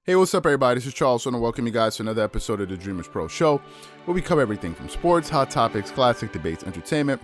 Hey, what's up, everybody? This is Charles, and I welcome you guys to another episode of the Dreamerspro Show, where we cover everything from sports, hot topics, classic debates, entertainment,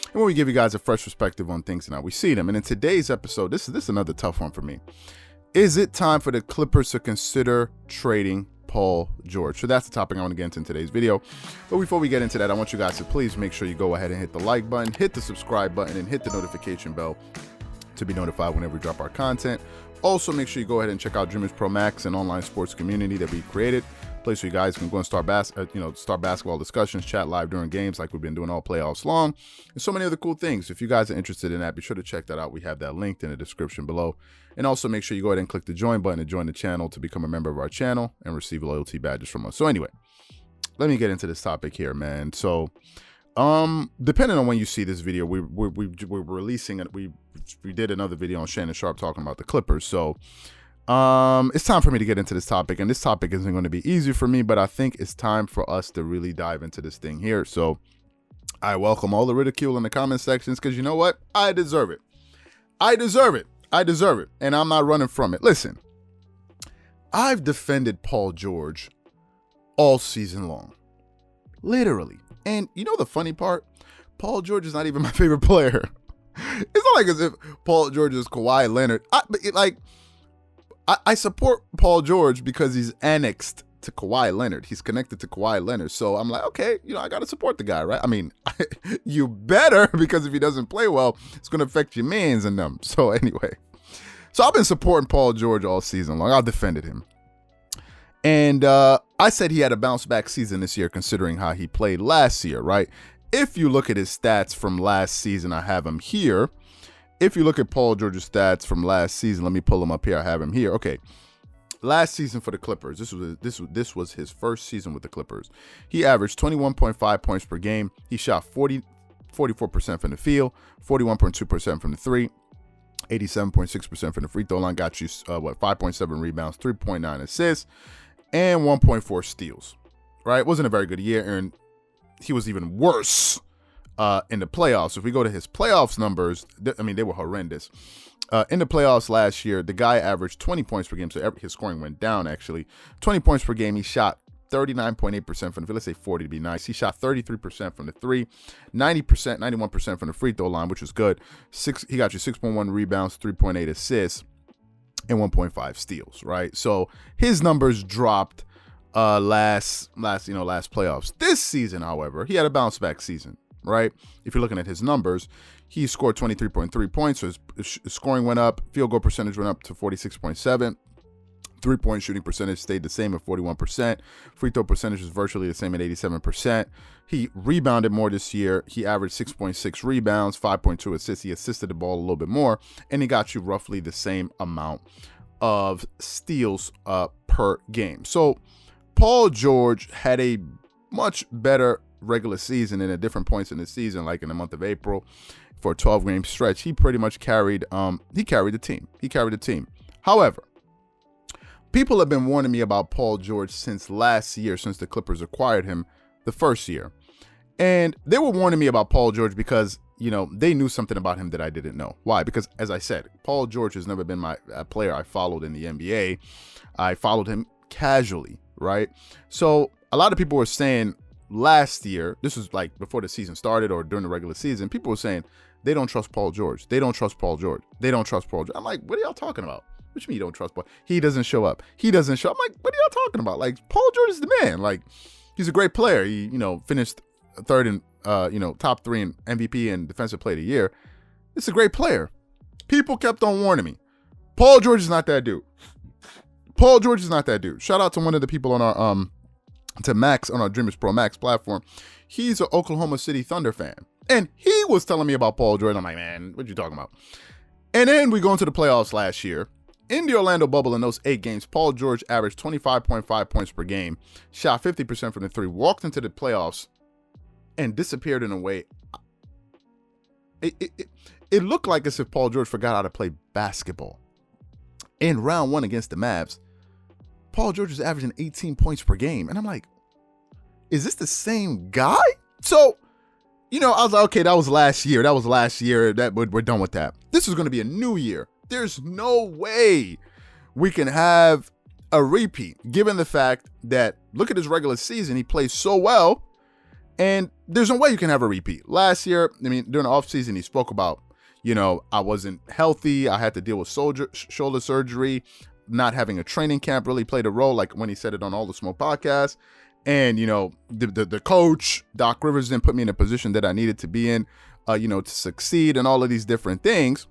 and where we give you guys a fresh perspective on things and how we see them. And in today's episode, this is another tough one for me. Is it time for the Clippers to consider trading Paul George? So that's the topic I want to get into in today's video. But before we get into that, I want you guys to please make sure you go ahead and hit the like button, hit the subscribe button, and hit the notification bell to be notified whenever we drop our content. Also, make sure you go ahead and check out Dreamerspro Max, an online sports community that we created. Place where you guys can go and start basketball discussions, chat live during games like we've been doing all playoffs long, and so many other cool things. If you guys are interested in that, be sure to check that out. We have that linked in the description below. And also make sure you go ahead and click the join button to join the channel to become a member of our channel and receive loyalty badges from us. So anyway, let me get into this topic here, man. So depending on when you see this video, we're releasing it. We did another video on Shannon Sharp talking about the Clippers. So it's time for me to get into this topic, and this topic isn't going to be easy for me, but I think it's time for us to really dive into this thing here. So I welcome all the ridicule in the comment sections, because you know what? I deserve it. I deserve it. I deserve it. And I'm not running from it. Listen, I've defended Paul George all season long. Literally. And you know the funny part? Paul George is not even my favorite player. It's not like as if Paul George is Kawhi Leonard. I support Paul George because he's annexed to Kawhi Leonard. He's connected to Kawhi Leonard. So I'm like, okay, I got to support the guy, right? I mean, you better, because if he doesn't play well, it's going to affect your mans and them. So anyway, so I've been supporting Paul George all season long. I've defended him. And I said he had a bounce back season this year, considering how he played last year, right? If you look at his stats from last season, I have him here. If you look at Paul George's stats from last season, let me pull him up here. I have him here. Okay. Last season for the Clippers, this was his first season with the Clippers. He averaged 21.5 points per game. He shot 44% from the field, 41.2% from the three, 87.6% from the free throw line. Got you 5.7 rebounds, 3.9 assists, and 1.4 steals. Right? Wasn't a very good year, and he was even worse in the playoffs. If we go to his playoffs numbers, they were horrendous. In the playoffs last year, the guy averaged 20 points per game, so his scoring went down, actually. 20 points per game. He shot 39.8% from the field. Let's say 40 to be nice. He shot 33% from the three, 90%, 91% from the free throw line, which was good. He got you 6.1 rebounds, 3.8 assists, and 1.5 steals, right? So his numbers dropped last playoffs. This season, however, he had a bounce back season, right? If you're looking at his numbers, he scored 23.3 points, so his scoring went up, field goal percentage went up to 46.7, three-point shooting percentage stayed the same at 41%, free throw percentage was virtually the same at 87%. He rebounded more this year. He averaged 6.6 rebounds, 5.2 assists. He assisted the ball a little bit more, and he got you roughly the same amount of steals per game. So Paul George had a much better regular season, and at different points in the season, like in the month of April, for a 12-game stretch, he pretty much carried the team. He carried the team. However, people have been warning me about Paul George since last year, since the Clippers acquired him the first year. And they were warning me about Paul George because, they knew something about him that I didn't know. Why? Because, as I said, Paul George has never been a player I followed in the NBA. I followed him casually, right? So a lot of people were saying last year, this was like before the season started or during the regular season, people were saying they don't trust Paul George. They don't trust Paul George. They don't trust Paul George. I'm like, what are y'all talking about? What you mean you don't trust Paul? He doesn't show up. He doesn't show up. I'm like, what are y'all talking about? Like, Paul George is the man. Like, he's a great player. He, finished third in, top three in MVP and Defensive Player of the Year. It's a great player. People kept on warning me. Paul George is not that dude. Paul George is not that dude. Shout out to one of the people on our to Max on our Dreamerspro Max platform. He's an Oklahoma City Thunder fan, and he was telling me about Paul George. I'm like, man, what you talking about? And then we go into the playoffs last year. In the Orlando bubble, in those 8 games, Paul George averaged 25.5 points per game, shot 50% from the three, walked into the playoffs, and disappeared in a way. It looked like as if Paul George forgot how to play basketball. In round 1 against the Mavs, Paul George was averaging 18 points per game. And I'm like, is this the same guy? So, I was like, okay, that was last year. We're done with that. This is going to be a new year. There's no way we can have a repeat, given the fact that, look at his regular season, he plays so well, and there's no way you can have a repeat. Last year, I mean, during the offseason, he spoke about, I wasn't healthy, I had to deal with shoulder surgery, not having a training camp really played a role, like when he said it on All the Smoke podcast. And, the coach, Doc Rivers, didn't put me in a position that I needed to be in, to succeed and all of these different things.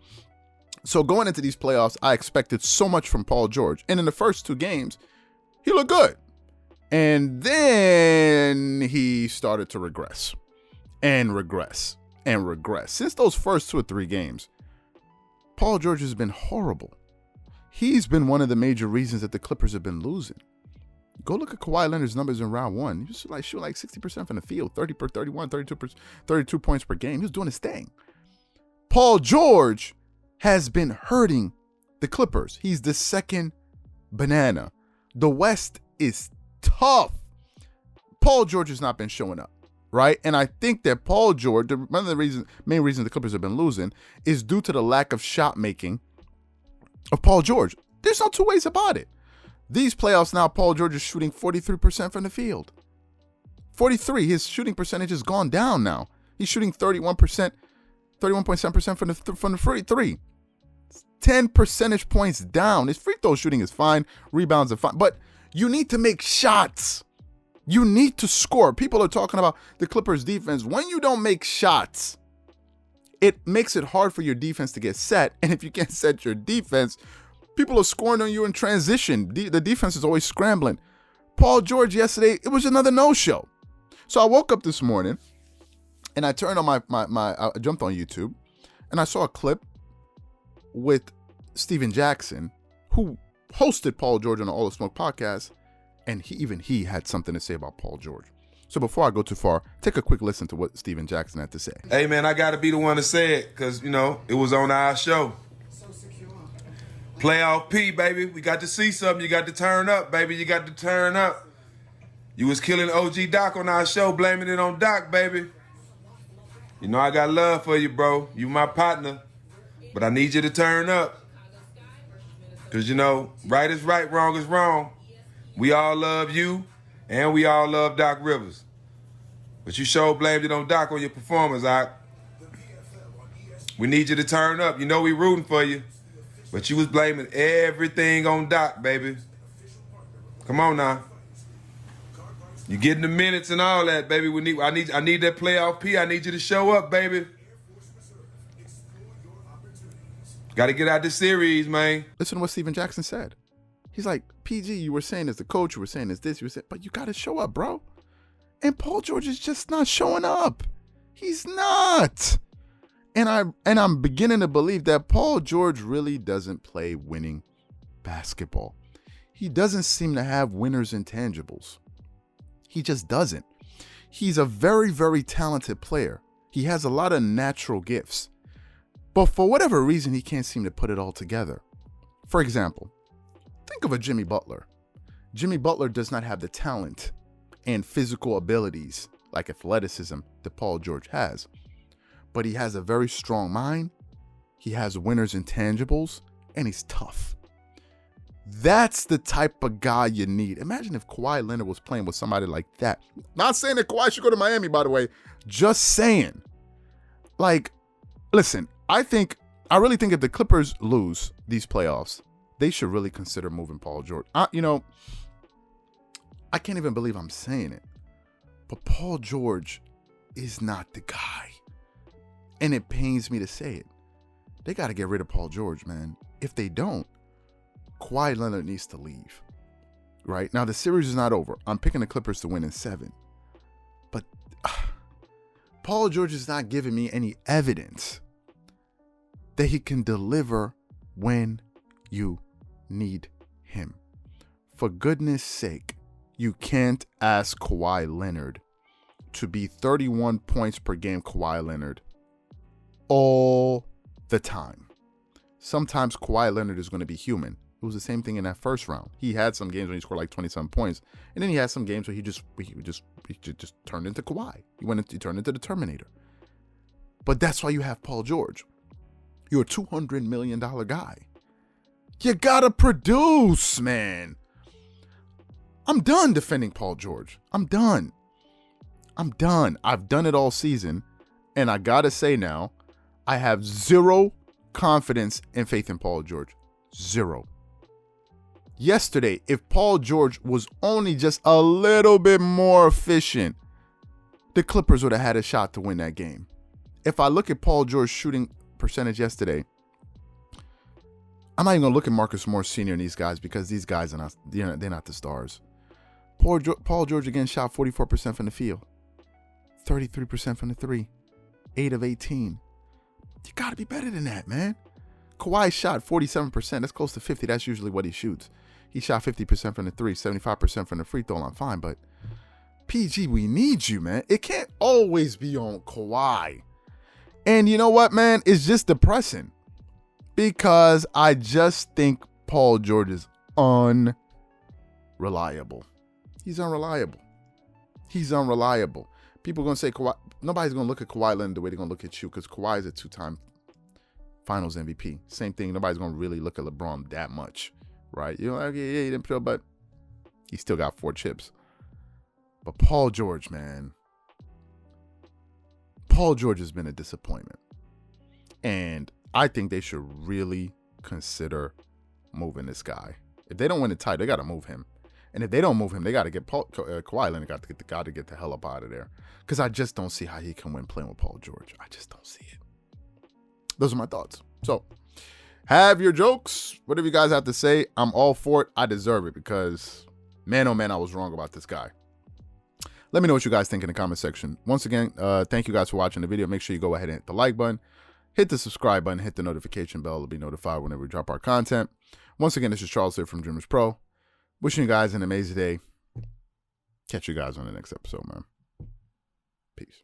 So going into these playoffs, I expected so much from Paul George. And in the first 2 games, he looked good. And then he started to regress and regress and regress. Since those first 2 or 3 games, Paul George has been horrible. He's been one of the major reasons that the Clippers have been losing. Go look at Kawhi Leonard's numbers in round 1. He was shooting like 60% from the field, 30 per 31, 32 points per game. He was doing his thing. Paul George has been hurting the Clippers. He's the second banana. The West is tough. Paul George has not been showing up, right? And I think that Paul George, one of the main reasons the Clippers have been losing is due to the lack of shot making of Paul George. There's no 2 ways about it. These playoffs now, Paul George is shooting 43% from the field. 43. His shooting percentage has gone down now. He's shooting 31%, 31.7% from the free three. 10 percentage points down. His free throw shooting is fine. Rebounds are fine. But you need to make shots. You need to score. People are talking about the Clippers defense. When you don't make shots, it makes it hard for your defense to get set. And if you can't set your defense, people are scoring on you in transition. The defense is always scrambling. Paul George yesterday, it was another no-show. So I woke up this morning and I turned on I jumped on YouTube and I saw a clip with Steven Jackson, who hosted Paul George on the All the Smoke podcast, and he had something to say about Paul George. So before I go too far, take a quick listen to what Steven Jackson had to say. Hey man, I gotta be the one to say it, because it was on our show. Playoff P, baby. We got to see something. You got to turn up, baby. You got to turn up. You was killing OG Doc on our show, blaming it on Doc, baby. I got love for you, bro. You my partner. But I need you to turn up. Because, right is right, wrong is wrong. We all love you, and we all love Doc Rivers. But you sure blamed it on Doc on your performance, Doc. We need you to turn up. We rooting for you. But you was blaming everything on Doc, baby. Come on now. You getting the minutes and all that, baby. I need that playoff P. I need you to show up, baby. Got to get out this series, man. Listen to what Steven Jackson said. He's like, PG, you were saying as the coach, you were saying as this, but you got to show up, bro. And Paul George is just not showing up. He's not. And I'm beginning to believe that Paul George really doesn't play winning basketball. He doesn't seem to have winners' intangibles. He just doesn't. He's a very, very talented player. He has a lot of natural gifts. But for whatever reason, he can't seem to put it all together. For example, think of a Jimmy Butler. Jimmy Butler does not have the talent and physical abilities like athleticism that Paul George has. But he has a very strong mind, he has winners' intangibles, and he's tough. That's the type of guy you need. Imagine if Kawhi Leonard was playing with somebody like that. Not saying that Kawhi should go to Miami, by the way. Just saying. Listen, I really think if the Clippers lose these playoffs, they should really consider moving Paul George. I can't even believe I'm saying it, but Paul George is not the guy. And it pains me to say it. They got to get rid of Paul George, man. If they don't, Kawhi Leonard needs to leave. Right? Now, the series is not over. I'm picking the Clippers to win in 7. But Paul George is not giving me any evidence that he can deliver when you need him. For goodness sake, you can't ask Kawhi Leonard to be 31 points per game Kawhi Leonard all the time. Sometimes Kawhi Leonard is going to be human. It was the same thing in that first round. He had some games when he scored like 27 points, and then he had some games where he just turned into Kawhi. He turned into the Terminator. But that's why you have Paul George. You're a $200 million guy. You gotta produce, man. I'm done defending Paul George. I'm done. I've done it all season. And I got to say now, I have zero confidence and faith in Paul George. Zero. Yesterday, if Paul George was only just a little bit more efficient, the Clippers would have had a shot to win that game. If I look at Paul George's shooting percentage yesterday, I'm not even going to look at Marcus Morris Sr. and these guys because these guys are not, they're not the stars. Paul George again shot 44% from the field, 33% from the three, 8 of 18. You got to be better than that, man. Kawhi shot 47%. That's close to 50. That's usually what he shoots. He shot 50% from the three, 75% from the free throw line. Fine, but PG, we need you, man. It can't always be on Kawhi. And you know what, man? It's just depressing because I just think Paul George is unreliable. He's unreliable. People are going to say Kawhi. Nobody's going to look at Kawhi Leonard the way they're going to look at you because Kawhi is a 2-time Finals MVP. Same thing. Nobody's going to really look at LeBron that much, right? You know, like, yeah, he didn't play, but he still got 4 chips. But Paul George, man. Paul George has been a disappointment. And I think they should really consider moving this guy. If they don't win the title, they got to move him. And if they don't move him, they got to get Kawhi Leonard got to get the hell up out of there. Because I just don't see how he can win playing with Paul George. I just don't see it. Those are my thoughts. So, have your jokes. Whatever you guys have to say, I'm all for it. I deserve it because, man, oh man, I was wrong about this guy. Let me know what you guys think in the comment section. Once again, thank you guys for watching the video. Make sure you go ahead and hit the like button, hit the subscribe button, hit the notification bell to be notified whenever we drop our content. Once again, this is Charles here from Dreamerspro. Wishing you guys an amazing day. Catch you guys on the next episode, man. Peace.